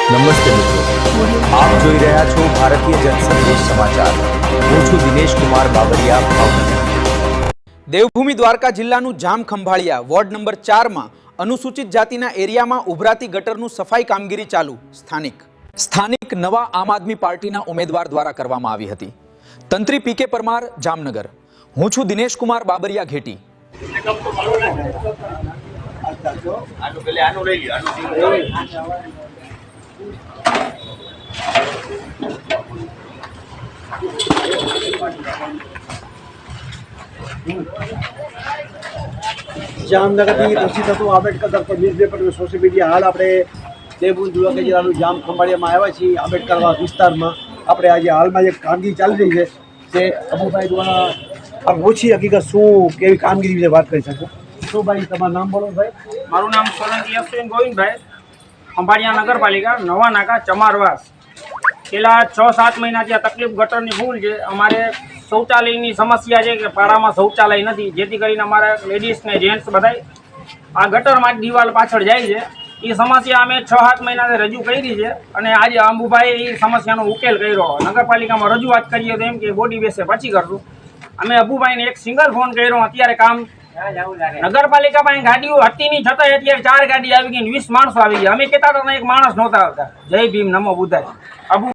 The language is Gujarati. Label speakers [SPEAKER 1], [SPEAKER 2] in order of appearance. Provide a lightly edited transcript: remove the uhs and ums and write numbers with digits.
[SPEAKER 1] નમસ્તે મિત્રો, આપ જોઈ રહ્યા છો ભારતીય જનસંદેશ સમાચાર। હું છું દિનેશ કુમાર બાબરિયા, ભાવનગર।
[SPEAKER 2] દેવભૂમિ દ્વારકા જિલ્લાનું જામ ખંભાળિયા વોર્ડ નંબર 4 માં અનુસૂચિત જાતિના એરિયામાં ઉભરાતી ગટરનું સફાઈ કામગીરી ચાલુ। સ્થાનિક નવા આમ આદમી પાર્ટીના ઉમેદવાર દ્વારા કરવામાં આવી હતી। તંત્રી પીકે પરમાર, જામનગર। હું છું દિનેશ કુમાર બાબરિયા, ઘેટી।
[SPEAKER 3] જામનગરથી પ્રસિદ્ધ હતું આંબેડકર દફતર ન્યૂઝપેપર સોશિયલ મીડિયા। હાલ આપણે દેવભૂમિ દ્વારકા જિલ્લાનું જામ ખંભાળિયામાં આવ્યા છીએ। આંબેડકર વિસ્તારમાં આપણે આજે હાલમાં એક કામગીરી ચાલી રહી છે તે અબુભાઈ દ્વારા આપ ઓછી હકીકત શું કેવી કામગીરી વિશે વાત કરી શકો? શું ભાઈ તમારું નામ બોલો ભાઈ?
[SPEAKER 4] મારું નામ સોલંકી અશ્વિન ગોવિંદભાઈ, ખંભાળિયા નગરપાલિકા, નવા નાકા, ચમારવાસ। છેલ્લા 6-7 મહિનાથી આ તકલીફ ગટરની ફૂલ છે। અમારે શૌચાલયની સમસ્યા છે કે પાડામાં શૌચાલય નથી, જેથી કરીને અમારા લેડીઝ ને જેન્ટ્સ બધાય આ ગટરમાં જ દિવાલ પાછળ જાય છે। એ સમસ્યા અમે 6-7 મહિનાથી રજૂ કરી છે અને આજે અંબુભાઈ એ સમસ્યાનો ઉકેલ કર્યો। નગરપાલિકામાં રજૂઆત કરીએ તો એમ કે બોડી બેસે પછી કરશું। અમે અબુભાઈને એક સિંગલ ફોન કર્યો, અત્યારે કામ નગરપાલિકા પાસે ગાડીઓ હતી નહીં, છતાંય અત્યારે 4 ગાડી આવી ગઈ, 20 માણસો આવી ગયા। અમે કહેતા હતા એક માણસ નહોતા આવતા। જય ભીમ, નમો બુદ્ધાય। અબુ